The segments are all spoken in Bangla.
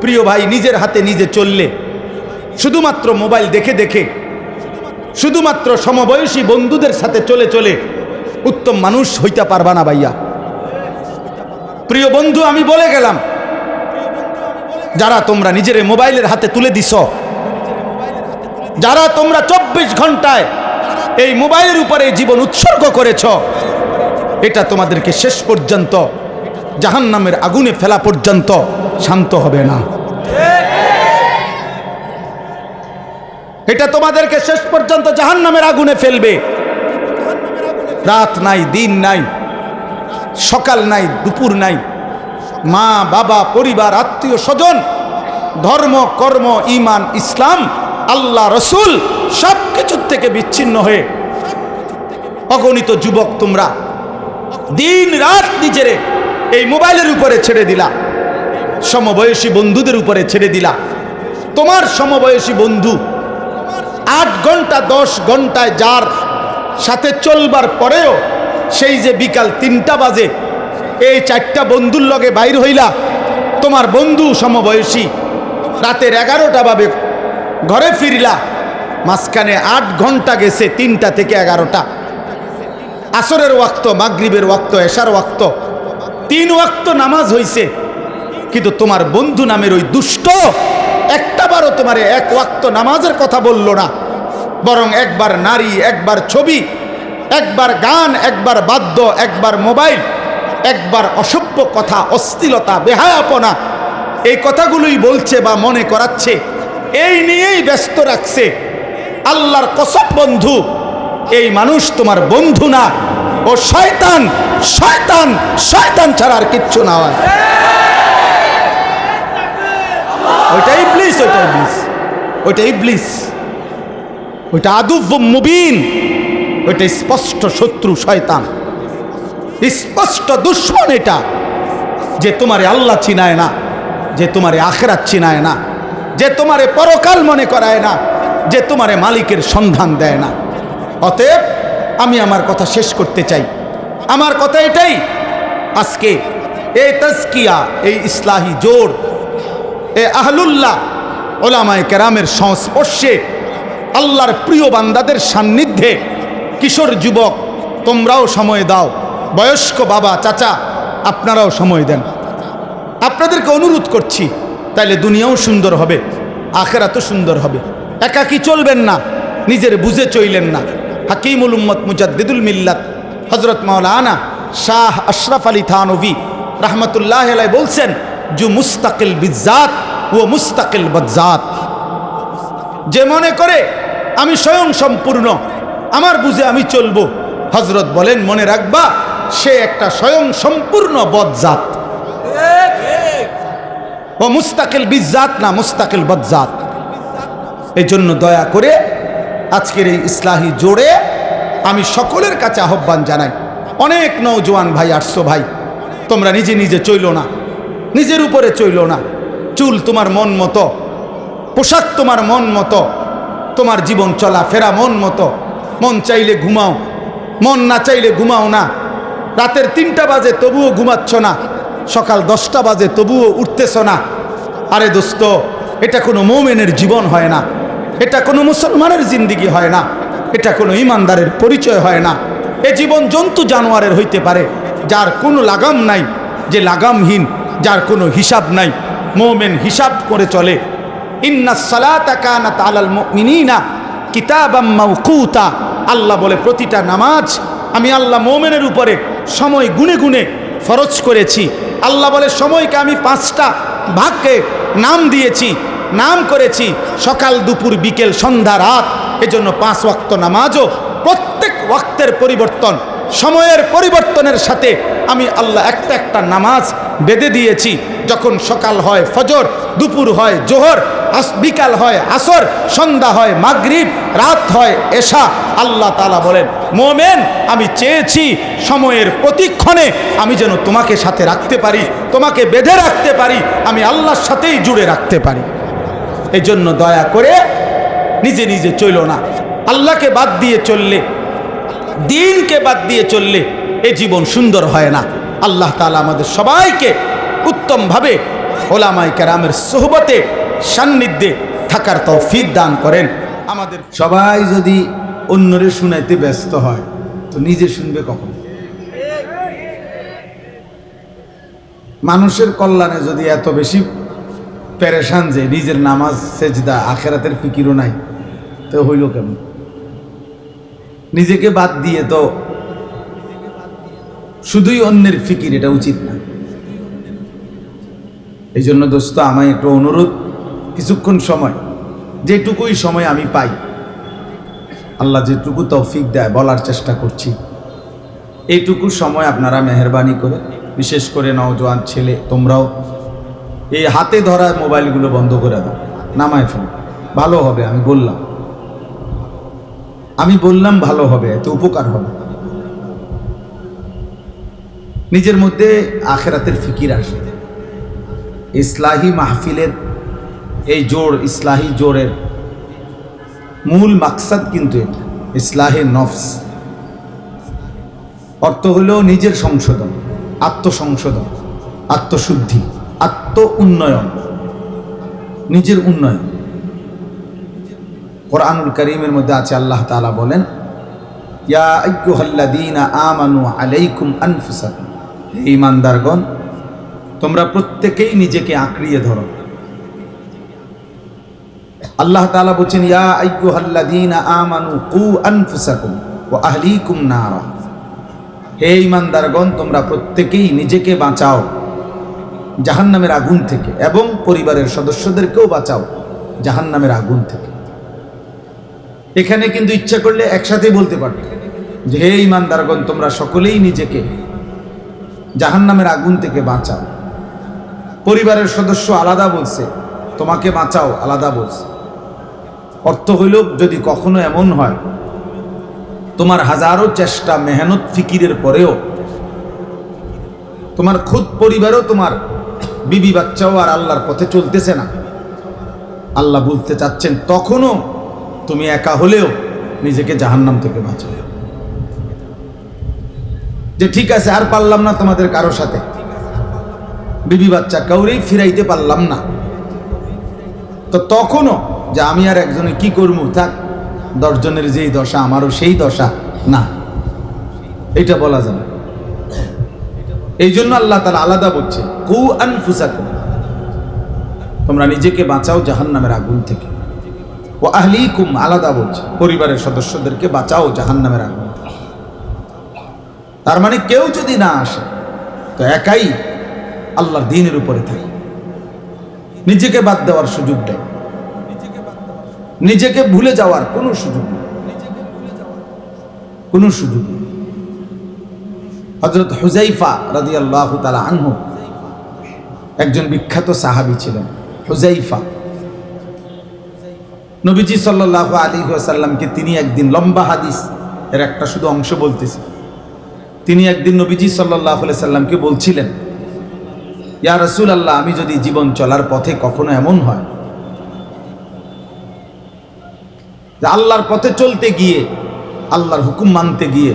প্রিয় ভাই, নিজের হাতে নিজে চললে, শুধুমাত্র মোবাইল দেখে দেখে, শুধুমাত্র সমবয়সী বন্ধুদের সাথে চলে চলে উত্তম মানুষ হইতে পারবা না ভাইয়া। প্রিয় বন্ধু, আমি বলে গেলাম, যারা তোমরা নিজের মোবাইলের হাতে তুলে দিছ, যারা তোমরা 24 ঘন্টায় এই মোবাইলের উপরে জীবন উৎসর্গ করেছ, এটা তোমাদেরকে শেষ পর্যন্ত জাহান্নামের আগুনে ফেলা পর্যন্ত শান্ত হবে না। এটা তোমাদেরকে শেষ পর্যন্ত জাহান্নামের আগুনে ফেলবে। রাত নাই, দিন নাই, সকাল নাই, দুপুর নাই, মা বাবা, পরিবার, আত্মীয় স্বজন, ধর্ম, কর্ম, ঈমান, ইসলাম, আল্লাহ, রসুল সব কিছুর থেকে বিচ্ছিন্ন হয়ে অগণিত যুবক তোমরা দিন রাত নিজেরে এই মোবাইলের উপরে ছেড়ে দিলা, সমবয়সী বন্ধুদের উপরে ছেড়ে দিলা। তোমার সমবয়সী বন্ধু 8 ঘন্টা 10 ঘন্টায় যার সাথে চলবার পরেও সেই যে বিকাল 3টা বাজে এই 4টা বন্ধুর লগে বাইর হইলা, তোমার বন্ধু সমবয়সী রাতের 11টা বাজে ঘরে ফিরলা, মাঝখানে 8 ঘন্টা গেছে, 3টা থেকে 11টা, আসরের ওয়াক্ত, মাগরিবের ওয়াক্ত, এশার ওয়াক্ত, 3 ওয়াক্ত নামাজ হইছে, কিন্তু তোমার বন্ধু নামের ওই দুষ্ট একটাবারও তোমারে 1 ওয়াক্ত নামাজের কথা বলল না, বরং একবার নারী, একবার ছবি, একবার গান, একবার বাদ্য, একবার মোবাইল, একবার অসভ্য কথা, অশ্লীলতা, বেহায়াপনা, এই কথাগুলোই বলছে বা মনে করাচ্ছে, এই নিয়েই ব্যস্ত রাখছে। আল্লাহর কসম বন্ধু, এই মানুষ তোমার বন্ধু না, ও শয়তান, শয়তান, শয়তান ছাড়া আর কিচ্ছু না হয়। ওইটা ইবলিস, ওইটা ইবলিস, ওইটা ইবলিস, ওইটা আদুব মুবিন, ওইটা স্পষ্ট শত্রু শয়তান, স্পষ্ট দুশ্মন। এটা যে তোমারে আল্লাহ চিনায় না, যে তোমারে আখিরাত চিনায় না, যে তোমারে পরকাল মনে করায় না, যে তোমারে মালিকের সন্ধান দেয় না। অতএব আমি আমার কথা শেষ করতে চাই। আমার কথা এটাই, আজকে এই তাজকিয়া, এই ইসলাহি জোর, এ আহলুল্লাহ ওলামায়ে কেরামের সংস্পর্শে, আল্লাহর প্রিয় বান্দাদের সান্নিধ্যে কিশোর যুবক তোমরাও সময় দাও, বয়স্ক বাবা চাচা আপনারাও সময় দেন। আপনাদেরকে অনুরোধ করছি, তাইলে দুনিয়াও সুন্দর হবে, আখিরাতও সুন্দর হবে। একাকী চলবেন না, নিজের বুঝে চইলেন না। হাকিমুল উম্মত মুজাদ্দিদুল মিল্লাত হযরত মাওলানা শাহ আশরাফ আলী থানভী রাহমাতুল্লাহ আলাইহি বলছেন, জু মুস্তাকিল বিজাত ও মুস্তাকিল বজ্জাত, যে মনে করে আমি স্বয়ং সম্পূর্ণ, আমার বুঝে আমি চলবো, হযরত বলেন মনে রাখবা সে একটা স্বয়ং সম্পূর্ণ বজ্জাত। ও মুস্তাকিল বিজাত না, মুস্তাকিল বজ্জাত। এই জন্য দয়া করে আজকের এই ইসলাহি জোরে আমি সকলের কাছে আহ্বান জানাই। অনেক নওজোয়ান ভাই আসছো, ভাই তোমরা নিজে নিজে চইলো না, নিজের উপরে চইলো না। চুল তোমার মন মতো, পোশাক তোমার মন মতো, তোমার জীবন চলা ফেরা মন মতো। মন চাইলে ঘুমাও, মন না চাইলে ঘুমাও না। রাতের 3টা বাজে তবুও ঘুমাচ্ছ না, সকাল 10টা বাজে তবুও উঠতেছ না। আরে দোস্ত, এটা কোনো মুমিনের জীবন হয় না, এটা কোনো মুসলমানের জিন্দিগি হয় না, এটা কোনো ইমানদারের পরিচয় হয় না। এ জীবন জন্তু জানোয়ারের হইতে পারে, যার কোনো লাগাম নাই, যে লাগামহীন, যার কোনো হিসাব নাই। মুমিন হিসাব করে চলে। ইন্নাস সালাতা কানাত আলাল মুমিনিনা কিতাবাম মাওকুতা, আল্লাহ বলে প্রতিটা নামাজ আমি আল্লাহ মুমিনের উপরে সময় গুনে গুনে ফরজ করেছি। আল্লাহ বলে সময়কে আমি 5টা ভাগে নাম দিয়েছি, নাম করেছি, সকাল, দুপুর, বিকেল, সন্ধ্যা, রাত। এজন্য 5 ওয়াক্ত নামাজও প্রত্যেক ওয়াক্তের পরিবর্তন, সময়ের পরিবর্তনের সাথে আমি আল্লাহ একটা একটা নামাজ বেঁধে দিয়েছি। যখন সকাল হয় ফজর, দুপুর হয় জোহর, বিকাল হয় আসর, সন্ধ্যা হয় মাগরিব, রাত হয় এশা। আল্লাহ তাআলা বলেন, মোমেন আমি চেয়েছি সময়ের প্রতিক্ষণে আমি যেন তোমাকে সাথে রাখতে পারি, তোমাকে বেঁধে রাখতে পারি, আমি আল্লাহর সাথেই জুড়ে রাখতে পারি। এই জন্য দয়া করে নিজে নিজে চইল না। আল্লাহকে বাদ দিয়ে চললে, দিনকে বাদ দিয়ে চললে এ জীবন সুন্দর হয় না। আল্লাহ তাআলা আমাদের সবাইকে উত্তমভাবে ওলামায়ে কেরামের সোহবতে সান্নিধ্যে থাকার তৌফিক দান করেন আমাদের। সবাই যদি অন্যরে শুনাইতে ব্যস্ত হয় তো নিজে শুনবে কখন? মানুষের কল্যাণে যদি এত বেশি পেরেশান যে নিজের নামাজ সেজদা আখেরাতের ফিকিরও নাই, তো হইল কেমন? নিজেকে বাদ দিয়ে তো শুধুই অন্যের ফিকির, এটা উচিত না। এই জন্য দোস্ত, আমায় একটু অনুরোধ, কিছুক্ষণ সময়, যেটুকুই সময় আমি পাই, আল্লাহ যেটুকু তৌফিক দেয় বলার চেষ্টা করছি, এইটুকু সময় আপনারা মেহেরবানি করে, বিশেষ করে নওজোয়ান ছেলে, তোমরাও এই হাতে ধরা মোবাইলগুলো বন্ধ করে দাও, নামায় ফেলো, ভালো হবে। আমি বললাম ভালো হবে, এতে উপকার হবে। নিজের মধ্যে আখেরাতের ফিকির আসে। ইসলাহি মাহফিলের এই জোর, ইসলাহি জোরের মূল মাকসাদ কিন্তু এটা, ইসলাহে নফস। অর্থ হলো নিজের সংশোধন, আত্মসংশোধন, আত্মশুদ্ধি, আত্ম উন্নয়ন, নিজের উন্নয়ন। কোরআনুল কারীমের মধ্যে আছে, আল্লাহ তাআলা বলেন, ইয়া আইয়ুহাল্লাযীনা আমানু আলাইকুম আনফুসাকুম, হে ঈমানদারগণ, তোমরা প্রত্যেকেই নিজেকে আঁকড়িয়ে ধরো। আল্লাহ তাআলা বলেন, ইয়া আইয়ুহাল্লাযীনা আমানু কু আনফুসাকুম ওয়া আহলিকুম নারা, হে ঈমানদারগণ, তোমরা প্রত্যেকেই নিজেকে বাঁচাও জাহান্নামের আগুন থেকে, এবং পরিবারের সদস্যদেরকেও বাঁচাও জাহান্নামের আগুন থেকে। এখানে কিন্তু ইচ্ছা করলে একসাথে বলতে পারত যে, হে ঈমানদারগণ, তোমরা সকলেই নিজেকে জাহান্নামের আগুন থেকে বাঁচাও। পরিবারের সদস্য আলাদা বলছে, তোমাকে বাঁচাও আলাদা বলছে। অর্থ হইল, যদি কখনো এমন হয় তোমার হাজারো চেষ্টা, মেহনত, ফিকিরের পরেও তোমার খুদ পরিবারও, তোমার বিবি বাচ্চাও আর আল্লাহর পথে চলতেছে না, আল্লাহ বলতে চাচ্ছেন তখনও তুমি একা হলেও নিজেকে জাহান্নাম থেকে বাঁচাও। যে ঠিক আছে, আর পারলাম না তোমাদের কারো সাথে, বিবি বাচ্চা কাউরেই ফিরাইতে পারলাম না, তো তখনও যে আমি আর একজনে কি করবো, থাক, 10 জনের যেই দশা আমারও সেই দশা, না, এটা বলা যাবে। এই জন্য আল্লাহ তাআলা আলাদা বলছে, কু আনফুসাকুম, তোমরা নিজেকে বাঁচাও জাহান্নামের আগুন থেকে। ও আহলিকুম, আলাদা বলছে, পরিবারের সদস্যদেরকে বাঁচাও জাহান্নামের আগুন থেকে। তার মানে কেউ যদি না আসে তো একাই আল্লাহর দ্বীনের উপরে থাকে, নিজেকে বাদ দেওয়ার সুযোগ দেয়, নিজেকে ভুলে যাওয়ার কোনো সুযোগ নেই, কোনো সুযোগ নেই। হযরত হুযায়ফা রাদিয়াল্লাহু তাআলা আনহু একজন বিখ্যাত সাহাবী ছিলেন। হুযায়ফা নবীজি সাল্লাল্লাহু আলাইহি ওয়াসাল্লামকে তিনি একদিন, লম্বা হাদিস এর একটা শুধু অংশ বলতেছি, তিনি একদিন নবীজি সাল্লাল্লাহু আলাইহি সাল্লামকে বলছিলেন, ইয়া রাসূলুল্লাহ, আমি যদি জীবন চলার পথে কখনো এমন হয় যে আল্লাহর পথে চলতে গিয়ে, আল্লাহর হুকুম মানতে গিয়ে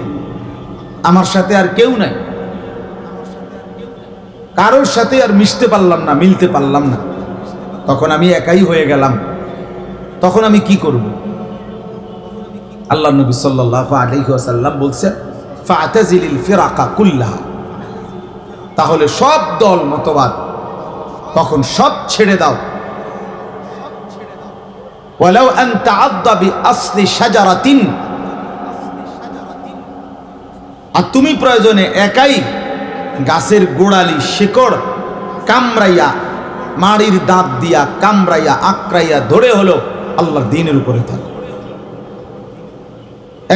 আমার সাথে আর কেউ নাই, কারোর সাথে আর মিশতে পারলাম না, মিলতে পারলাম না, তখন আমি একাই হয়ে গেলাম, তখন আমি কি করব? আল্লাহ নবী সাল্লাল্লাহু আলাইহি ওয়াসাল্লাম বলছেন, ফাতাজিলিল ফিরাকা কুল্লাহা, তাহলে সব দল মতবাদ তখন সব ছেড়ে দাও। ওয়ালাউ আন তাআদ্দা বিআসলি শাজারাতিন, আর তুমি প্রয়োজনে একাই গাছের গোড়ালি শিকড় কামড়াইয়া, মাড়ির দাঁত দিয়া কামড়াইয়া, আঁকড়াইয়া ধরে হলো আল্লাহর দ্বীনের উপরে থাকো,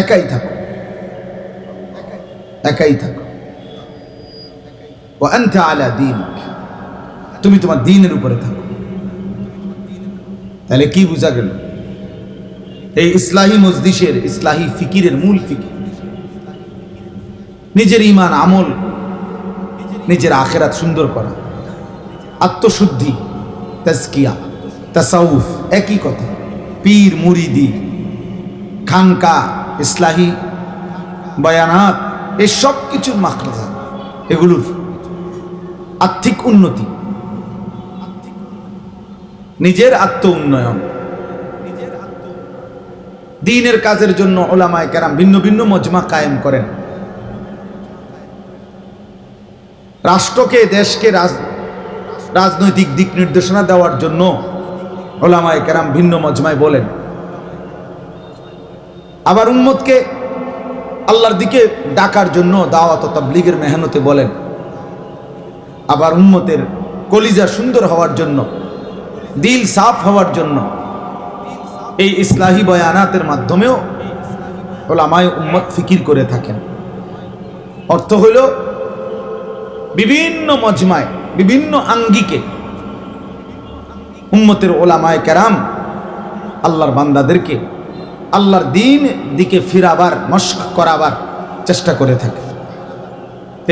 একাই থাকো, একাই থাকো। ওয়া আনতা আলা দীনিক, তুমি তোমার দ্বীনের উপরে থাকো। তাহলে কি বোঝা গেল? এই ইসলাহি মজলিসের, ইসলাহি ফিকিরের মূল ফিকির নিজের ঈমান, আমল, নিজের আখিরাত সুন্দর করা, আত্মশুদ্ধি, তাজকিয়া, তাসাউফ, একই কথা। পীর মুরিদি, খানকা, ইসলাহি বয়ানাত, এই সব কিছুর মাখরাজ, এগুলোর আর্থিক উন্নতি, নিজের আত্ম উন্নয়ন, দ্বীনের কাজের জন্য উলামায়ে কেরাম ভিন্ন ভিন্ন মজমা কায়েম করেন। রাষ্ট্রকে, দেশকে রাজনৈতিক দিক নির্দেশনা দেওয়ার জন্য উলামায়ে কেরাম ভিন্ন মজমায় বলেন। আবার উম্মতকে আল্লাহর দিকে ডাকার জন্য দাওয়াত ও তাবলীগের মেহনতে বলেন। আবার উম্মতের কলিজা সুন্দর হওয়ার জন্য, দিল সাফ হওয়ার জন্য এই ইসলাহি বয়ানাতের মাধ্যমেও উলামায়ে উম্মত ফিকির করে থাকেন। অর্থ হইল বিভিন্ন মজমায়, বিভিন্ন আঙ্গিকে উম্মতের উলামায়ে কেরাম আল্লাহর বান্দাদেরকে আল্লাহর দ্বীন দিকে ফিরাবার, মশক করাবার চেষ্টা করে থাকে।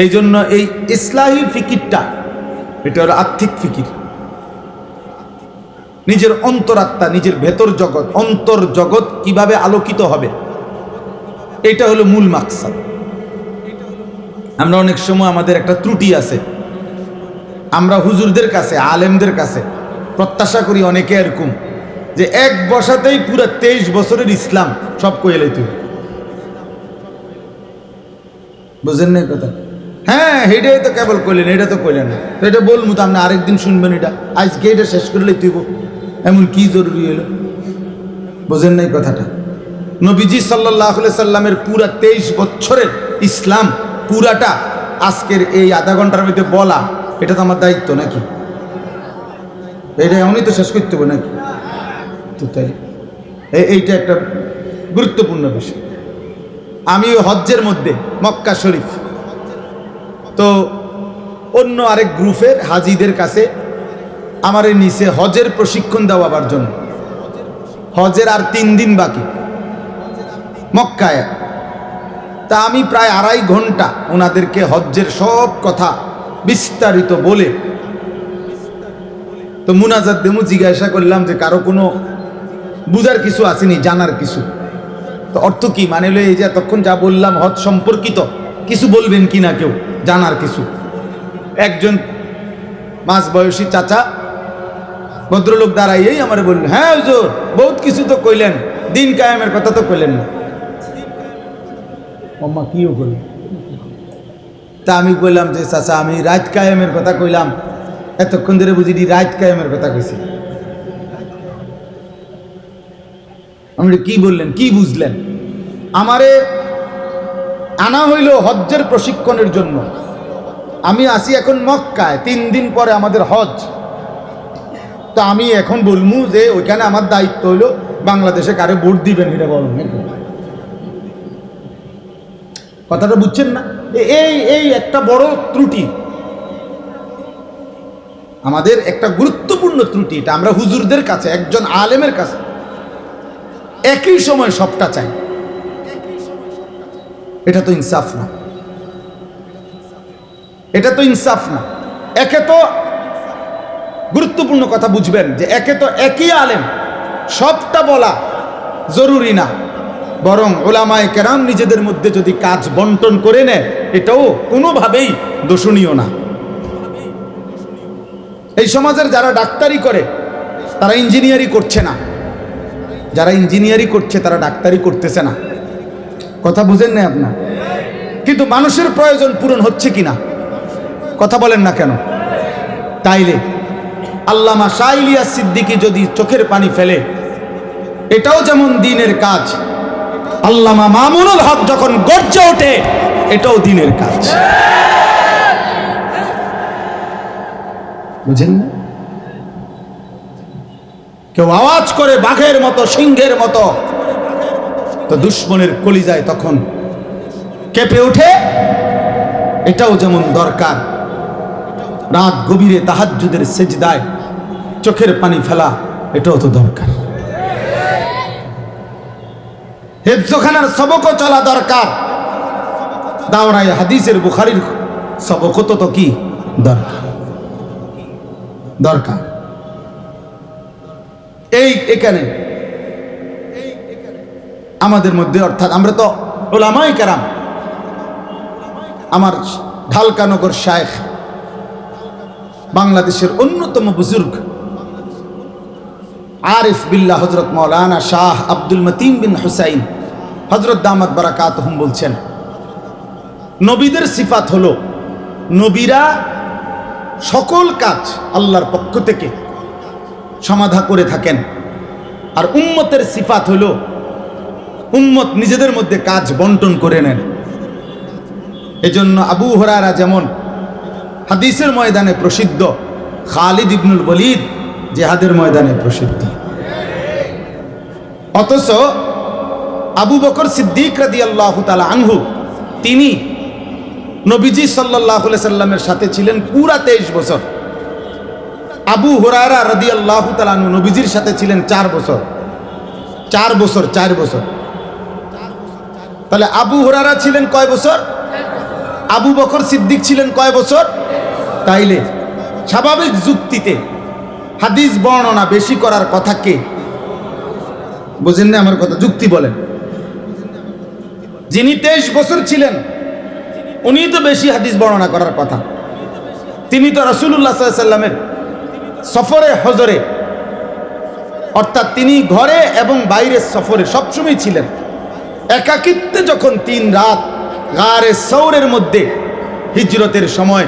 এই জন্য এই ইসলাহি ফিকিরটা, এটা হলো আর্থিক ফিকির। নিজের অন্তরাত্মা, নিজের ভেতর জগৎ, অন্তর জগৎ কিভাবে আলোকিত হবে, এটা হলো মূল মাকসাদ। আমরা অনেক সময় আমাদের একটা ত্রুটি আছে, আমরা হুজুরদের কাছে, আলেমদের কাছে প্রত্যাশা করি অনেকে এরকম যে এক বসাতেই পুরো 23 বছরের ইসলাম সব কইলে তুই বুঝেন না কথা। হ্যাঁ, এটাই তো কেবল কইলেন, এটা তো কইলেন না, এটা বলবো তো আপনি আরেকদিন শুনবেন, এটা আজকে এটা শেষ করলে তুই এমন কি জরুরি হলো, বুঝেন নাই কথাটা। নবীজি সাল্লাল্লাহু আলাইহি সাল্লামের পুরা 23 বছরের ইসলাম পুরাটা আজকের এই আধা ঘন্টার মধ্যে বলা, এটা তো আমার দায়িত্ব নাকি? এটা এমনই তো শেষ করতে হবে নাকি? তো তাই এইটা একটা গুরুত্বপূর্ণ বিষয়। আমি হজ্জের মধ্যে মক্কা শরীফ, তো অন্য আরেক গ্রুপের হাজিদের কাছে আমার নিচে হজের প্রশিক্ষণ দেওয়ার জন্য। হজের আর 3 দিন বাকি মক্কায়। তা আমি প্রায় 2.5 ঘন্টা ওনাদেরকে হজ্জের সব কথা বিস্তারিত বলে, তো মুনাজাত দেমু জিজ্ঞাসা করলাম যে কারো কোনো বুঝার কিছু আসেনি, জানার কিছু। তো অর্থ কি মানে হলো এই যে এতক্ষণ যা বললাম হজ সম্পর্কিত কিছু বলবেন কি না কেউ, জানার কিছু। একজন মাঝ বয়সী চাচা ভদ্রলোক দাঁড়াইয়েই আমার বললেন, হ্যাঁ হুজুর বহুত কিছু তো কইলেন, দিন কায়েমের কথা তো কইলেন না। আম্মা কিও কইলেন? তা আমি কইলাম যে চাচা আমি রাত কায়েমের কথা কইলাম, এতক্ষণ ধরে বুঝি রাত কায়েমের কথা কইছি। আপনি কি বললেন, কি বুঝলেন? আমারে আনা হইল হজ্জের প্রশিক্ষণের জন্য। আমি আসি এখন মক্কায়, 3 দিন পরে আমাদের হজ। তো আমি এখন বলবো যে ওইখানে আমার দায়িত্ব হইল বাংলাদেশে কারে ভোট দিবেন এটা বলুন। কথাটা বুঝছেন না? এই একটা বড় ত্রুটি, আমাদের একটা গুরুত্বপূর্ণ ত্রুটি। এটা আমরা হুজুরদের কাছে, একজন আলেমের কাছে একই সময় সবটা চাই, এটা তো ইনসাফ না, এটা তো ইনসাফ না। একে তো গুরুত্বপূর্ণ কথা বুঝবেন যে একে তো একই আলেম, সবটা বলা জরুরি না, বরং উলামায়ে কেরাম নিজেদের মধ্যে যদি কাজ বন্টন করে নেয় এটাও কোনোভাবেই দোষণীয় না। এই সমাজের যারা ডাক্তারি করে তারা ইঞ্জিনিয়ারি করছে না, যারা ইঞ্জিনিয়ারি করছে তারা ডাক্তারি করতেছে না। কথা বুঝেন না আপনার? কিন্তু মানুষের প্রয়োজন পূরণ হচ্ছে কিনা কথা বলেন না কেন? তাইলে আল্লামা শাহ ইলিয়াস সিদ্দিকী যদি চোখের পানি ফেলে এটাও যেমন দ্বীনের কাজ, আল্লামা মামুনুল হক যখন গর্জে ওঠে এটাও দ্বীনের কাজ। বুঝেন না? কেউ আওয়াজ করে বাঘের মতো, সিংহের মতো, তো দুশ্মনের কলিজায় তখন কেঁপে ওঠে। এটাও যেমন দরকার, রাত গভীরে তাহাজ্জুদের সেজদায় চোখের পানি ফেলা এটাও তো দরকার। হেফজখানার সবকও চলা দরকার, দাওরায়ে হাদিসের বুখারীর সবকও তো কি দরকার দরকার। এখানে আমাদের মধ্যে, অর্থাৎ আমরা তো উলামায়ে কেরাম, আমার ঢালকানগর শায়েখ, বাংলাদেশের অন্যতম বুজুর্গ আরিফ বিল্লাহ হযরত মাওলানা শাহ আব্দুল মতিন বিন হুসাইন হযরত দামাত বারাকাতুহুম বলছেন, নবীদের সিফাত হলো নবীরা সকল কাজ আল্লাহর পক্ষ থেকে সমাধা করে থাকেন, আর উম্মতের সিফাত হলো উম্মত নিজেদের মধ্যে কাজ বন্টন করে নেন। এজন্য আবু হুরায়রা যেমন হাদিসের ময়দানে প্রসিদ্ধ, খালিদ ইবনুল ওয়ালিদ জিহাদের ময়দানে প্রসিদ্ধ। অথচ আবু বকর সিদ্দিক রাদিয়াল্লাহু তাআলা আনহু তিনি নবীজি সাল্লাল্লাহু আলাইহি সাল্লামের সাথে ছিলেন পুরা 23 বছর। আবু হুরায়রা রাদিয়াল্লাহু তাআলা আনহু নবীজির সাথে ছিলেন 4 বছর। 4 বছর। তাহলে আবু হুরায়রা ছিলেন কয় বছর? আবু বকর সিদ্দিক ছিলেন কয় বছর? তাইলে স্বাভাবিক যুক্তিতে হাদিস বর্ণনা বেশি করার কথা কে? বুঝেন না আমার কথা? যুক্তি বলেন। যিনি 23 বছর ছিলেন উনি তো বেশি হাদিস বর্ণনা করার কথা। তিনি তো রাসূলুল্লাহ সাল্লাল্লাহু আলাইহি সাল্লামের সফরে হজরে, অর্থাৎ তিনি ঘরে এবং বাইরের সফরে সবসময় ছিলেন। একাকিত্বে যখন 3 রাত গারে সৌরের মধ্যে হিজরতের সময়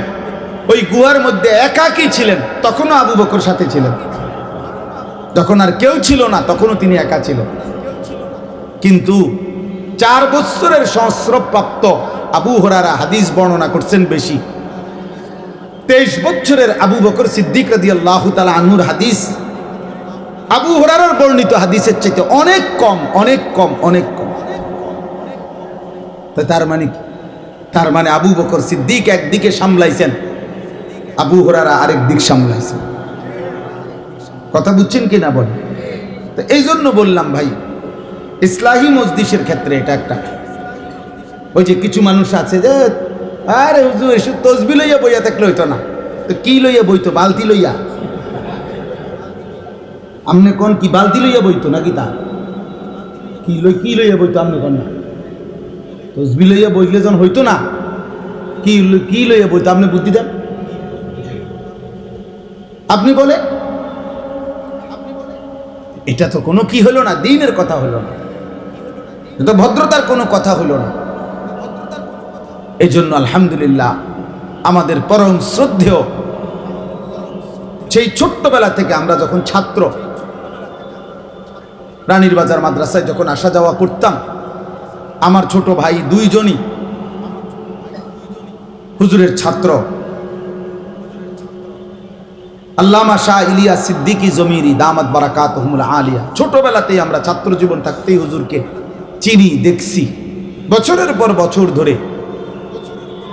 ওই গুহার মধ্যে একাকী ছিলেন, তখনও আবু বকর সাথে ছিলেন। যখন আর কেউ ছিল না তখনও তিনি একা ছিলেন। কিন্তু 4 বছরের সংস্রবপ্রাপ্ত আবু হুরায়রা হাদিস বর্ণনা করছেন বেশি। 23 বছরের আবু বকর সিদ্দিক রাদিয়াল্লাহু তাআলা আনহুর হাদিস আবু হুরায়রার বর্ণিত হাদিসের চাইতে অনেক কম। তার মানে আবু বকর সিদ্দিক একদিকে সামলাইছেন, আবু হুরায়রা আরেক দিক সামলাইছেন। কথা বুঝছেন কি না বলেন? তো এই জন্য বললাম ভাই, ইসলাহি মজলিসের ক্ষেত্রে এটা একটা, ওই যে কিছু মানুষ আছে যে আরে হুজুর এসব তসবিহ লইয়া বইয়া থাকলে হইতো না, তো কি লইয়া বইতো? বালতি লইয়া। আমনে কোন কি বালতি লইয়া বইতো নাকি? তা কি লইয়া বইতো? আমনে কোন না তসবিহ লইয়া বইলে যখন হইতো না, কি লইয়া বইতো? আপনি বুদ্ধি দেন, আপনি বলে। এটা তো কোনো কি হলো না, দ্বীনের কথা হলো না, এটা ভদ্রতার কোনো কথা হলো না। এই জন্য আলহামদুলিল্লাহ আমাদের পরম শ্রদ্ধেয়, সেই ছোট্টবেলা থেকে আমরা যখন ছাত্র, রানীর বাজার মাদ্রাসায় যখন আসা যাওয়া করতাম, আমার ছোট ভাই 2 জনই হুজুরের ছাত্র। আল্লামা শাহ ইলিয়াস সিদ্দিকী জমিরি দামাত বারাকাতুহুমুল আলিয়া। ছোটবেলাতেই আমরা ছাত্র জীবন থাকতেই হুজুরকে চিনি, দেখছি বছরের পর বছর ধরে।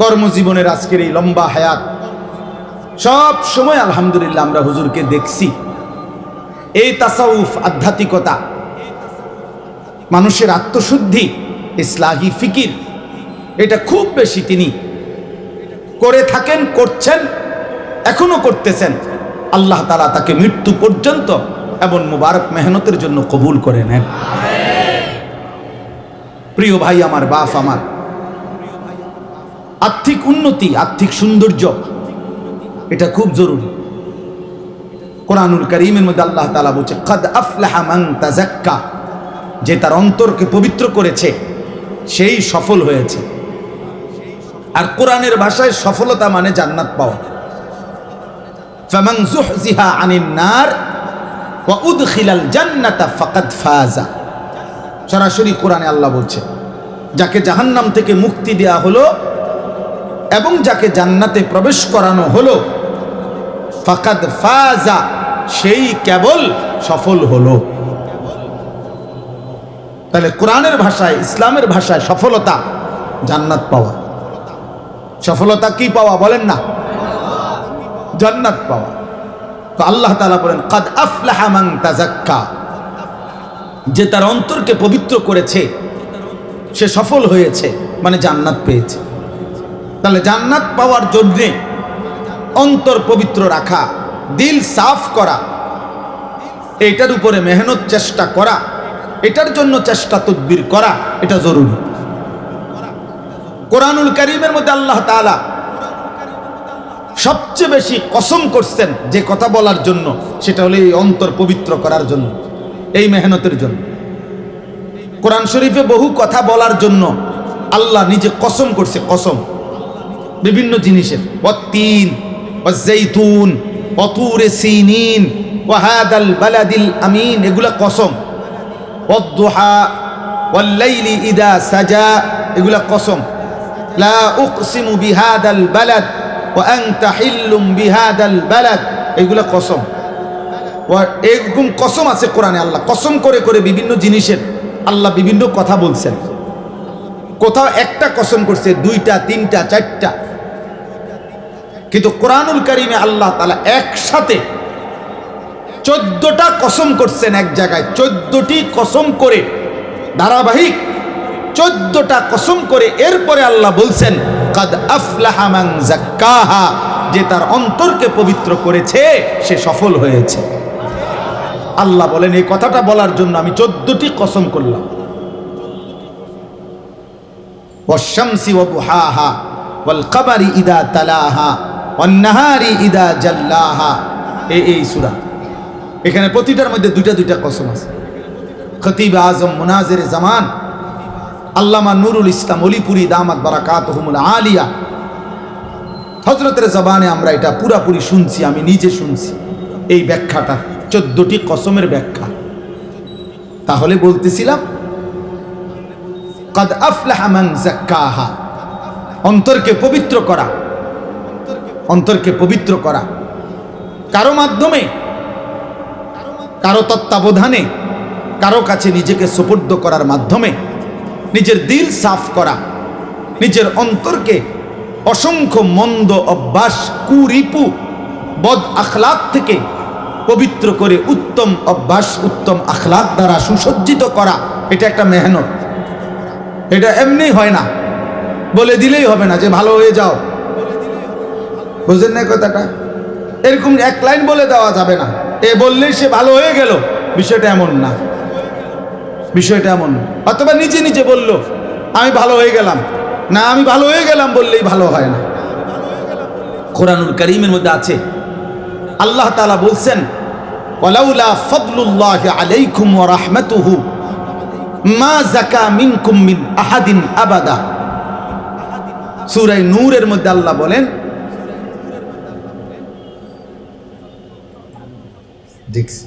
কর্মজীবনের আজকের এই লম্বা হায়াত, সব সময় আলহামদুলিল্লাহ আমরা হুজুরকে দেখছি। এই তাসাউফ, আধ্যাত্মিকতা, মানুষের আত্মশুদ্ধি, ইসলাহি ফিকির, এটা খুব বেশি তিনি করে থাকেন, করছেন, এখনো করতেছেন। আল্লাহ তাআলা তাকে মৃত্যু পর্যন্ত এমন মুবারক মেহনতের জন্য কবুল করে নেন। প্রিয় ভাই আমার, বাপ আমার, আর্থিক উন্নতি, আর্থিক সৌন্দর্য, এটা খুব জরুরি। কোরআনুল কারীমের মধ্যে আল্লাহ তাআলা বলছে, কাদ আফলাহা মান তাযাক্কা, যে তার অন্তরকে পবিত্র করেছে সেই সফল হয়েছে। আর কোরআনের ভাষায় সফলতা মানে জান্নাত পাওয়া। ফামান যুহজিহা আনিন নার ওয়া উদখিলাল জান্নাতা ফাকাদ ফাজা। সরাসরি কোরআনে আল্লাহ বলছে, যাকে জাহান্নাম থেকে মুক্তি দেয়া হলো এবং যাকে জান্নাতে প্রবেশ করানো হলো, ফাকাদ ফাজা, সেই কেবল সফল হলো। তাহলে কোরআনের ভাষায়, ইসলামের ভাষায় সফলতা জান্নাত পাওয়া। সফলতা কি পাওয়া বলেন না? জান্নাত পাওয়া। তো আল্লাহ তাআলা বলেন, কাদ আফলাহা মান তাযাক্কা, যে তার অন্তরকে পবিত্র করেছে সে সফল হয়েছে, মানে জান্নাত পেয়েছে। তাহলে জান্নাত পাওয়ার জন্য অন্তর পবিত্র রাখা, দিল সাফ করা, এটার উপরে মেহনত, চেষ্টা করা, এটার জন্য চেষ্টা তদবির করা, এটা জরুরি। কোরআনুল কারীমের মধ্যে আল্লাহ তাআলা সবচেয়ে বেশি কসম করছেন যে কথা বলার জন্য, সেটা হলো এই অন্তর পবিত্র করার জন্য, এই মেহনতের জন্য। কোরআন শরীফে বহু কথা বলার জন্য আল্লাহ নিজে কসম করছে, কসম বিভিন্ন জিনিসের, ওয়াত্তিন ওয়াজ্জাইতুন ওয়াতুরে সিনিন ওয়াহাদাল বালাদিল আমিন, এগুলা কসম। ওয়াদ্দুহা ওয়াল্লাইলি ইদা সাজা, এগুলা কসম। লা উকসিমু বিহাদাল বালাদ ওয়া আনতা হিল্লুম বিহাদাল বালাদ, এগুলা কসম। এরকম কসম আছে কোরআনে। আল্লাহ কসম করে করে বিভিন্ন জিনিসের আল্লাহ বিভিন্ন কথা বলছেন। কোথাও একটা কসম করছে, দুইটা, তিনটা, চারটা, কিন্তু কোরআনুল কারীমে আল্লাহ তাআলা একসাথে 14টা কসম করছেন এক জায়গায়। 14টি কসম করে, ধারাবাহিক 14টা কসম করে এরপরে আল্লাহ বলছেন কাদ আফলাহা মান যাক্কাহা, যে তার অন্তরকে পবিত্র করেছে সে সফল হয়েছে। আল্লাহ বলেন এই কথাটা বলার জন্য আমি 14টি কসম করলাম। ওয়াশ-শামসি ওয়া দুহাহা ওয়াল কমারি ইদা তালাহা ওয়ান নাহারি ইদা জাল্লাহা, এই সূরা। এখানে প্রতিটার মধ্যে দুইটা দুইটা কসম আছে। খতিব আজম মুনাজির জামান আল্লামা নুরুল ইসলাম অলিপুরি দামাত বারাকাতুহুমুল আলিয়া, হযরতের জবানে আমরা এটা পুরাপুরি শুনছি, আমি নিজে শুনছি এই ব্যাখ্যাটা, 14টি কসমের ব্যাখ্যা। তাহলে বলতেছিলাম কাদ আফলাহা মান যাক্কাহা, অন্তরকে পবিত্র করা, অন্তরকে পবিত্র করা কারো মাধ্যমে, কারো তত্ত্বাবধানে, কারো কাছে নিজেকে সুপুর্দ করার মাধ্যমে, নিজের দিল সাফ করা, নিজের অন্তরকে অসংখ্য মন্দ অভ্যাস, কুরিপু, বদ আখলাক থেকে পবিত্র করে উত্তম অভ্যাস, উত্তম আখলাক দ্বারা সুসজ্জিত করা, এটা একটা মেহনত। এটা এমনি হয় না, বলে দিলেই হবে না যে ভালো হয়ে যাও। বুঝেন না কথাটা? এরকম এক লাইন বলে দেওয়া যাবে না, এ বললেই সে ভালো হয়ে গেল, বিষয়টা এমন না, বিষয়টা এমন না। অথবা নিজে নিজে বলল আমি ভালো হয়ে গেলাম, না আমি ভালো হয়ে গেলাম বললেই ভালো হয় না। কোরআনুল কারীমের মধ্যে আছে আল্লাহ তাআলা বলছেন ওয়ালাউলা ফাদলুল্লাহি আলাইকুম ওয়া রাহমাতুহু মা যাকা মিনকুম মিন আহাদিন আবাদা। সূরা নূরের মধ্যে আল্লাহ বলেন, দেখছি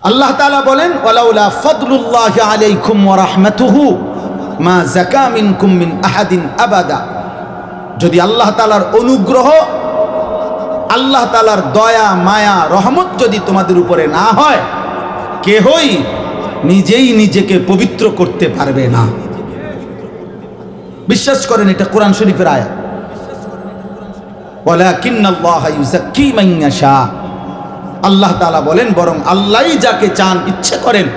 আল্লাহ তাআলা বলেন ওয়ালাউলা ফাদলুল্লাহি আলাইকুম ওয়া রাহমাতুহু মা যাকা মিনকুম মিন আহাদিন আবাদা। যদি আল্লাহ তাআলার অনুগ্রহ, আল্লাহ তাআলার দয়া, মায়া, রহমত যদি তোমাদের উপরে না হয়, কেহই নিজেই নিজেকে পবিত্র করতে পারবে না। বিশ্বাস করেন, এটা কোরআন শরীফের আয়াত। ওয়ালাকিন্নাল্লাহা ইউযাক্কি মান ইয়াশা, আল্লাহ তাআলা বলেন বরং আল্লাহই যাকে চান, ইচ্ছে করেন,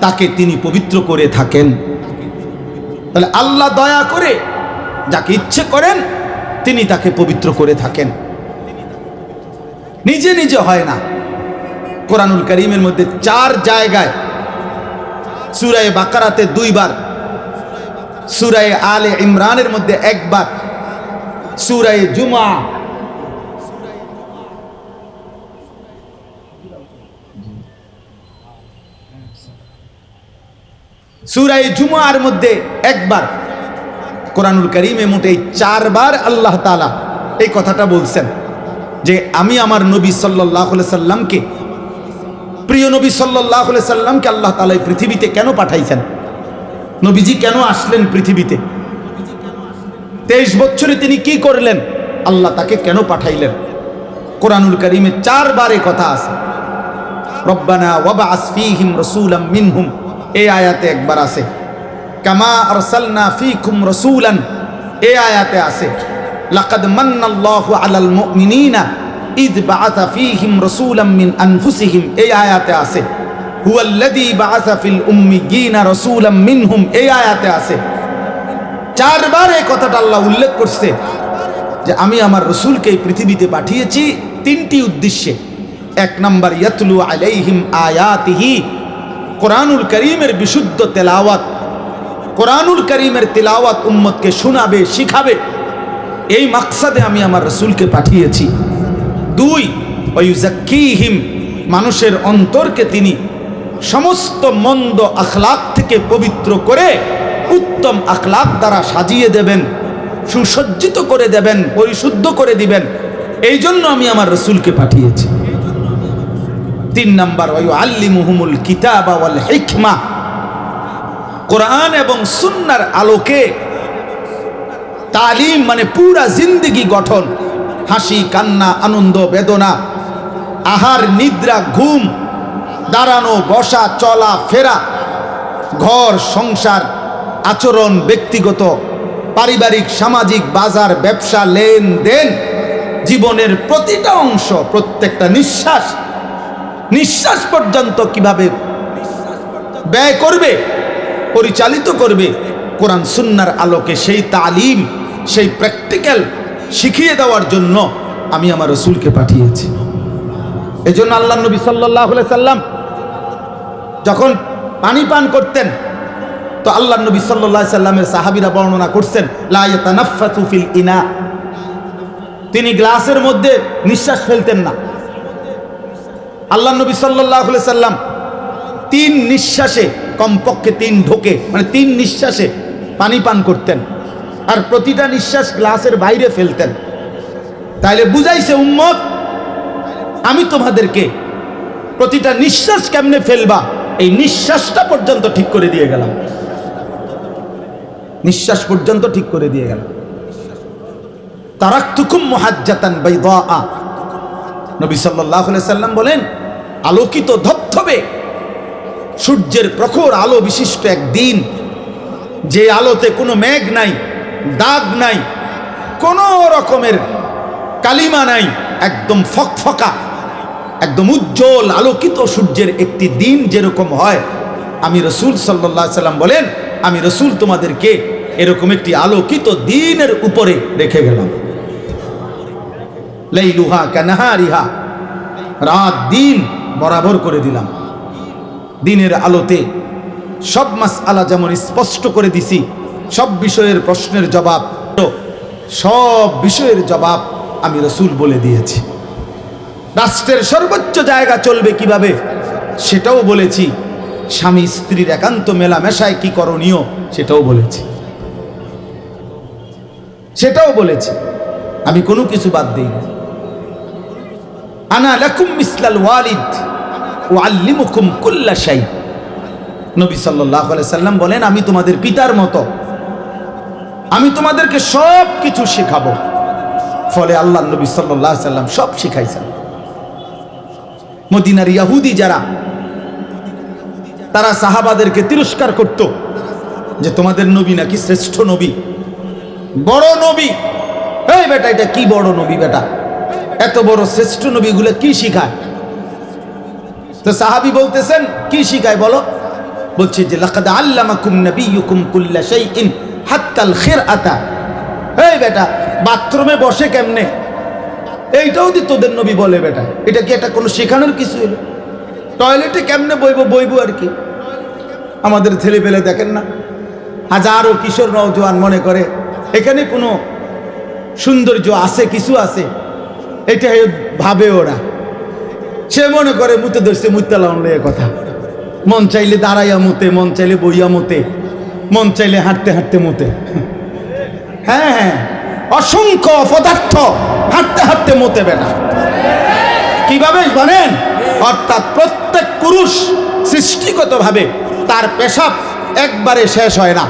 তাকে তিনি পবিত্র করে থাকেন। তাহলে আল্লাহ দয়া করে যাকে ইচ্ছে করেন তিনি তাকে পবিত্র করে থাকেন, নিজে নিজে হয় না। কোরআনুল কারীমের মধ্যে 4 জায়গায়, সূরা বাকারাতে 2 বার, সূরা আলে ইমরানের মধ্যে 1 বার, সূরা জুমা, সূরা জুমার মধ্যে 1 বার, কোরআনুল কারীমে মোটে 4 বার আল্লাহ তাআলা এই কথাটা বলছেন যে আমি আমার নবী সাল্লাল্লাহু আলাইহি সাল্লামকে, প্রিয় নবী সাল্লাল্লাহু আলাইহি সাল্লামকে আল্লাহ তাআলা এই পৃথিবীতে কেন পাঠাইছেন, নবীজি কেন আসলেন পৃথিবীতে, 23 বছরে তিনি কি করলেন, আল্লাহ তাকে কেন পাঠাইলেন। কোরআনুল কারীমে 4 বার এই কথা আছে। রব্বানা ওয়াবআস ফীহিম রাসূলাম মিনহুম, এই আয়াতে 1 বার আছে। কামা আরসালনা ফীকুম রাসূলান, এই আয়াতে আছে। লাকাদ মান্নাল্লাহু আলাল মুমিনিনা ইয বাআসা ফীহিম রাসূলাম মিন আনফুসিহিম, এই আয়াতে আছে। হুয়াল্লাযী বাআসা ফিল উম্মিয়িনা রাসূলাম মিনহুম, এই আয়াতে আছে। 4 বার এই কথাটা আল্লাহ উল্লেখ করছে যে আমি আমার রাসূলকে এই পৃথিবীতে পাঠিয়েছি 3টি উদ্দেশ্যে। 1 নাম্বার ইয়াতলু আলাইহিম আয়াতিহি, কোরআনুল করিমের বিশুদ্ধ তেলাওয়াত, কোরআনুল করিমের তেলাওয়াত উম্মতকে শোনাবে, শিখাবে, এই মাকসাদে আমি আমার রাসূলকে পাঠিয়েছি। 2, ওয়ায়ুযাক্কিহিম, মানুষের অন্তরকে তিনি সমস্ত মন্দ আখলাক থেকে পবিত্র করে উত্তম আখলাক দ্বারা সাজিয়ে দেবেন, সুসজ্জিত করে দেবেন, পরিশুদ্ধ করে দিবেন। এই জন্য আমি আমার রাসূলকে পাঠিয়েছি। 3 নাম্বার, ওয়ায়ুআল্লিমুহুমুল কিতাবা ওয়াল হিকমা, কোরআন এবং সুন্নাহর আলোকে তালিম মানে পুরা জিন্দেগি গঠন, হাসি কান্না আনন্দ বেদনা, আহার নিদ্রা ঘুম, দাঁড়ানো বসা চলা ফেরা, ঘর সংসার আচরণ, ব্যক্তিগত পারিবারিক সামাজিক বাজার ব্যবসা লেনদেন, জীবনের প্রতিটা অংশ, প্রত্যেকটা নিঃশ্বাস নিঃশ্বাস পর্যন্ত কিভাবে ব্যয় করবে, পরিচালিত করবে, কোরআন সুন্নাহর আলোকে সেই তালিম, সেই প্র্যাকটিক্যাল শিখিয়ে দেওয়ার জন্য আমি আমার রাসূলকে পাঠিয়েছি। এজন্য আল্লাহ নবী সাল্লাল্লাহু আলাইহি সাল্লাম যখন পানি পান করতেন তো আল্লাহ নবী সাল্লাল্লাহু আলাইহি সাল্লামের সাহাবীরা বর্ণনা করছেন, লা ইয়াতানাফফাতু ফিল ইনা, তিনি গ্লাসের মধ্যে নিঃশ্বাস ফেলতেন না। আল্লাহ নবী সাল্লাল্লাহু আলাইহি সাল্লাম 3 নিঃশ্বাসে, কমপক্ষে 3 ঢোকে মানে 3 নিঃশ্বাসে পানি পান করতেন, আর প্রতিটা নিঃশ্বাস গ্লাসের বাইরে ফেলতেন। তাইলে বুঝাইছে উম্মত, আমি তোমাদেরকে প্রতিটা নিঃশ্বাস কেমনে ফেলবা এই নিঃশ্বাসটা পর্যন্ত ঠিক করে দিয়ে গেলাম, নিঃশ্বাস পর্যন্ত ঠিক করে দিয়ে গেলাম। তারাকতুকুম মুহাজ্জাতান বাইদা, নবী সাল্লাল্লাহু আলাইহি সাল্লাম বলেন, আলোকিত ধবধবে সূর্যের প্রখর আলো বিশিষ্ট এক দিন, যে আলোতে কোনো মেঘ নাই, দাগ নাই, কোনো রকমের কালিমা নাই, একদম ফকফকা, একদম উজ্জ্বল আলোকিত সূর্যের একটি দিন যেরকম হয়, আমি রাসূল সাল্লাল্লাহু আলাইহি সাল্লাম বলেন, আমি রাসূল তোমাদেরকে এরকম একটি আলোকিত দিনের উপরে রেখে গেলাম। লাইলুহা কানাহারিহা, রাত দিন বরাবর করে দিলাম। দিনের আলোতে সব মাসআলা যেমন স্পষ্ট করে দিছি, সব বিষয়ের প্রশ্নের জবাব, সব বিষয়ের জবাব আমি রাসূল বলে দিয়েছি। রাষ্ট্রের সর্বোচ্চ জায়গা চলবে কিভাবে সেটাও বলেছি, স্বামী স্ত্রীর একান্ত মেলামেশায় কি করণীয় সেটাও বলেছি, সেটাও বলেছি, আমি কোনো কিছু বাদ দিইনি। আনা লাকুম মিসলাল ওয়ালিদ ওয়াল্লিমুকুম কুল্লা শাই, নবী সাল্লাল্লাহু আলাইহি সাল্লাম বলেন, আমি তোমাদের পিতার মতো, আমি তোমাদেরকে সব কিছু শেখাবো। ফলে আল্লাহ নবী সাল্লাল্লাহু আলাইহি সাল্লাম সব শিখাইছেন। মদিনার ইহুদি যারা, তারা সাহাবাদেরকে তিরস্কার করত যে তোমাদের নবী নাকি শ্রেষ্ঠ নবী, বড় নবী। এই বেটা, এটা কি বড় নবী বেটা, এত বড় শ্রেষ্ঠ নবীগুলো কি শিখায়? তো সাহাবী বলতেছেন, কি শিখায় বলো? বলছে যে লাকাদ আল্লামাকুম নাবিয়্যুকুম কুল্লা শাইইন হাত্তাল খিরআতা। এই বেটা, বাথরুমে বসে কেমনে এইটাও দি তোদের নবী বলে বেটা, এটা কি এটা কোনো শেখানোর কিছু হলো? টয়লেটে কেমনে বইবো আর কি। আমাদের ছেলেপেলে দেখেন না, হাজারো কিশোর নওজোয়ান মনে করে এখানে কোনো সৌন্দর্য আছে, কিছু আছে, এটা ভাবে ওরা। সে মনে করে মুতে ধরছে, মুতালাম লয়ে কথা, মন চাইলে দাঁড়াইয়া মুতে, মন চাইলে বইয়া মুতে, মন চাইলে হাঁটতে হাঁটতে মুতে। হ্যাঁ হ্যাঁ, অসংখ্য পদার্থ হাঁটতে হাঁটতে মুতে বেটা। কিভাবে জানেন? অর্থাৎ প্রত্যেক পুরুষ সৃষ্টিগতভাবে তার পেশাব একবারে শেষ হয় না,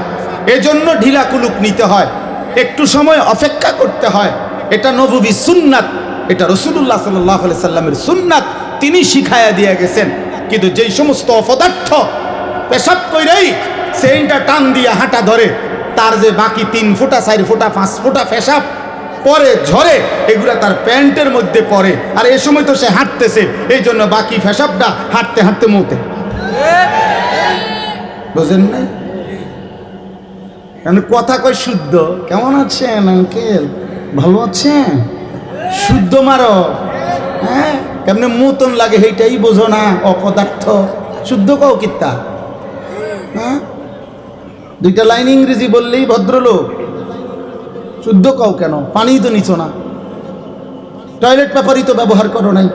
এজন্য ঢিলা কুলুক নিতে হয়, একটু সময় অপেক্ষা করতে হয়। এটা নববী সুন্নাত, এটা রাসূলুল্লাহ সাল্লাল্লাহু আলাইহি সাল্লামের সুন্নাত, তিনি শিখায়া দিয়ে গেছেন। কিন্তু যেই সমস্ত অপদার্থ পেশাব কইরেই সেইটা টান দিয়া হাঁটা ধরে, তার যে বাকি 3 ফুটা 4 ফুটা 5 ফুটা পেশাব পরে ঝরে, এগুলা তার প্যান্টের মধ্যে পড়ে, আর এই সময় তো সে হাঁটতেছে, এই জন্য বাকি পেশাবটা হাঁটতে হাঁটতে মুতে। বুঝেন নাই? কথা কয় শুদ্ধ। কেমন আছেন আঙ্কেল? ভালো আছেন? শুদ্ধ মারো। হ্যাঁ, কেমনে মুতন লাগে সেইটাই বোঝো না, অপদার্থ শুদ্ধ কও কিত্তা? হ্যাঁ, দুইটা লাইন ইংরেজি বললেই ভদ্রলোক। শুদ্ধ কও কেন? পানি তো নিছো না, টয়লেট পেপারই তো ব্যবহার করো নাই।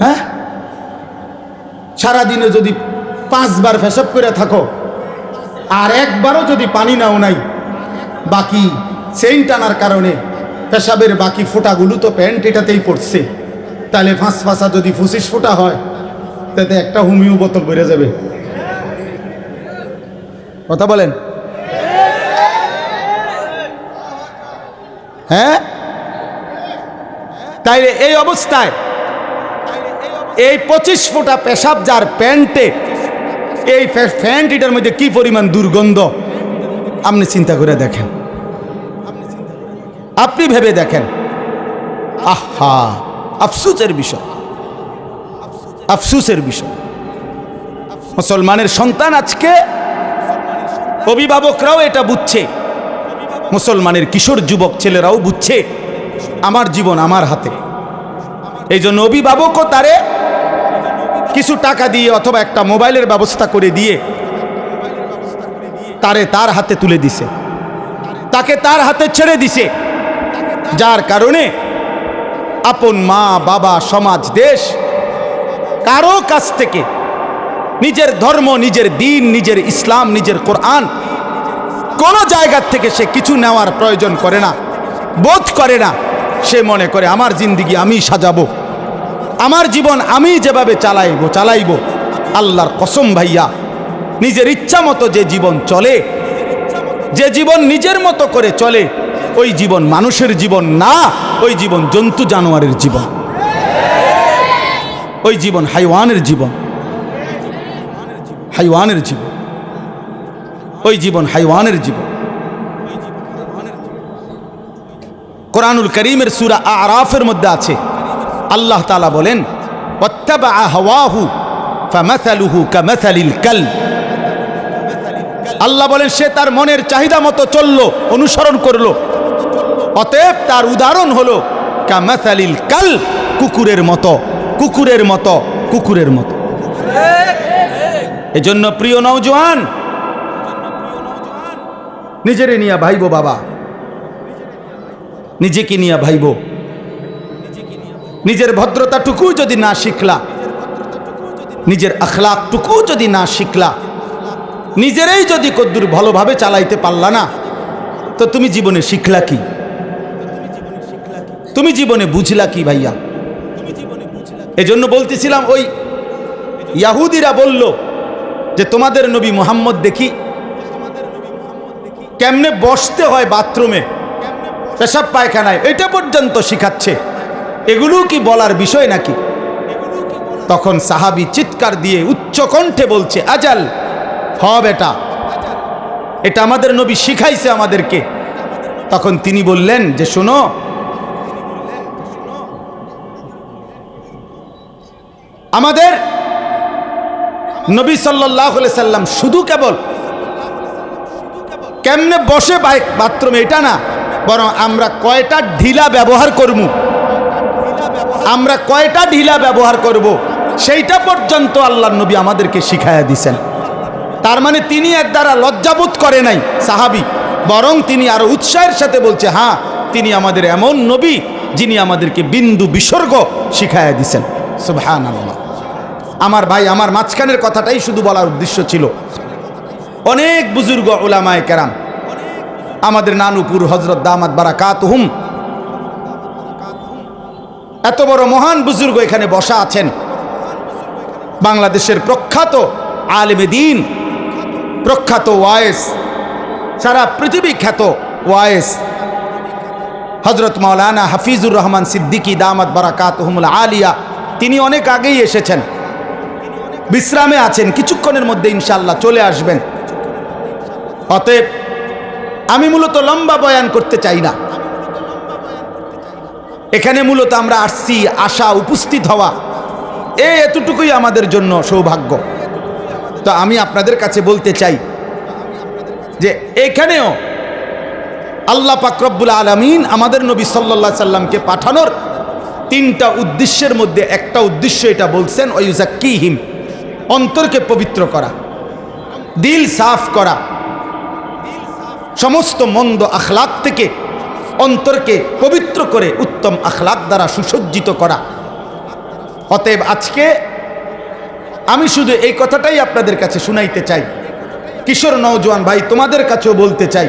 হ্যাঁ, সারাদিনে যদি 5 বার পেশাব করে থাকো আর একবারও যদি পানি নাও নাই, বাকি চেইন টানার কারণে পেশাবের বাকি ফোঁটাগুলো তো প্যান্ট এটাতেই পড়ছে, তাহলে 5 যদি 25 ফোঁটা হয় তাতে একটা হুমিও বোতল বেড়ে যাবে। কথা বলেন? হ্যাঁ, তাইলে এই অবস্থায় এই 25 ফোঁটা পেশাব যার প্যান্টে, এই প্যান্ট এটার মধ্যে কি পরিমাণ দুর্গন্ধ আপনি চিন্তা করে দেখেন, আপনি ভেবে দেখেন। আহা, আফসোসের বিষয়, আফসোসের বিষয়। মুসলমানের সন্তান আজকে, অভিভাবকরাও এটা বুঝছে, মুসলমানের কিশোর যুবক ছেলেরাও বুঝছে আমার জীবন আমার হাতে। এই জন্য অভিভাবকও তারে কিছু টাকা দিয়ে অথবা একটা মোবাইলের ব্যবস্থা করে দিয়ে তারে তার হাতে তুলে দিছে, তাকে তার হাতে ছেড়ে দিছে, যার কারণে আপন মা বাবা সমাজ দেশ কারো কাছ থেকে নিজের ধর্ম, নিজের দিন, নিজের ইসলাম, নিজের কোরআন কোনো জায়গার থেকে সে কিছু নেওয়ার প্রয়োজন করে না, বোধ করে না। সে মনে করে আমার জিন্দিগি আমি সাজাবো, আমার জীবন আমি যেভাবে চালাইব। আল্লাহর কসম ভাইয়া, নিজের ইচ্ছা মতো যে জীবন চলে, যে জীবন নিজের মতো করে চলে, ওই জীবন মানুষের জীবন না, ওই জীবন জন্তু জানোয়ারের জীবন, ওই জীবন হাইওয়ানের জীবন, হাইওয়ানের জীবন, ওই জীবন হাইওয়ানের জীবন। কোরআনুল করিমের সূরা আরাফের মধ্যে আছে, আল্লাহ তাআলা বলেন, ওয়াত্তাবা হাওয়াহু ফামাসালুহু কামাসালিল কালব। আল্লাহ বলেন সে তার মনের চাহিদা মতো চলল, অনুসরণ করলো, অতএব তার উদাহরণ হলো কামাসালিল কালব, কুকুরের মতো, কুকুরের মতো, কুকুরের মতো। এজন্য প্রিয় নওজোয়ান, নিজেরে নিয়ে ভাইবো বাবা, নিজেকে নিয়ে ভাইবো। নিজের ভদ্রতাটুকু যদি না শিখলা, নিজের আখলাকটুকু যদি না শিখলা, নিজেরাই যদি কদ্দুর ভালোভাবে চালাইতে পারলা না, তো তুমি জীবনে শিখলা কি? তুমি জীবনে বুঝলা কি ভাইয়া? এজন্য বলতেছিলাম, ওই ইয়াহুদিরা বলল যে তোমাদের নবী মুহাম্মদ দেখি কেমনে বসতে হয় বাথরুমে, পেশাব পায়খানায়, এটা পর্যন্ত শিখাচ্ছে, এগুলো কি বলার বিষয় নাকি? তখন সাহাবী চিৎকার দিয়ে উচ্চ কণ্ঠে বলছে, আজাল, হ বেটা, এটা আমাদের নবী শিখাইছে আমাদেরকে। তখন তিনি বললেন যে শোনো, আমাদের নবী সাল্লাল্লাহু আলাইহি সাল্লাম শুধু কেবল কেমনে বসে বাথরুমে এটা না, বরং আমরা কয়টা ঢিলা ব্যবহার করব, আমরা কয়টা ঢিলা ব্যবহার করব, সেইটা পর্যন্ত আল্লাহর নবী আমাদেরকে শিখাইয়া দিয়েছেন। তার মানে তিনি এর দ্বারা লজ্জাবোধ করে নাই সাহাবী, বরং তিনি আরো উৎসাহের সাথে বলছে, হ্যাঁ, তিনি আমাদের এমন নবী যিনি আমাদেরকে বিন্দু বিসর্গ শিখাইয়া দিয়েছেন। সুবহানাল্লাহ। আমার ভাই, আমার মাঝখানের কথাটাই শুধু বলার উদ্দেশ্য ছিল। অনেক বুজুর্গ উলামায়ে কেরাম, আমাদের নানুপুর হযরত দামাত বারাকাতুহুম, এত বড় মহান বুজুর্গ এখানে বসা আছেন। বাংলাদেশের প্রখ্যাত আলেমে দ্বীন, প্রখ্যাত ওয়াইস, সারা পৃথিবী খ্যাত ওয়াইস হযরত মাওলানা হাফিজুর রহমান সিদ্দিকী দামাত বারাকাতুহুমুল আলিয়া, তিনি অনেক আগেই এসেছেন, বিশ্রামে আছেন, কিছুক্ষণের মধ্যে ইনশাআল্লাহ চলে আসবেন। অতএব আমি মূলত লম্বা বয়ান করতে চাই না, এখানে মূলত আমরা আসছি আশা উপস্থিত হওয়া, এতটুকুই আমাদের জন্য সৌভাগ্য। তো আমি আপনাদের কাছে বলতে চাই যে এখানেও আল্লাহ পাক রব্বুল আলামিন আমাদের নবী সাল্লাল্লাহু আলাইহি সাল্লামকে পাঠানোর 3টা উদ্দেশ্যের মধ্যে একটা উদ্দেশ্য এটা বলছেন, ওয়ায়ুযাক্কিহিম, অন্তরকে পবিত্র করা, দিল সাফ করা, সমস্ত মন্দ আখলাক থেকে অন্তরকে পবিত্র করে উত্তম আখলাক দ্বারা সুসজ্জিত করা। অতএব আজকে আমি শুধু এই কথাটাই আপনাদের কাছে শুনাইতে চাই, কিশোর নওজোয়ান ভাই তোমাদের কাছেও বলতে চাই,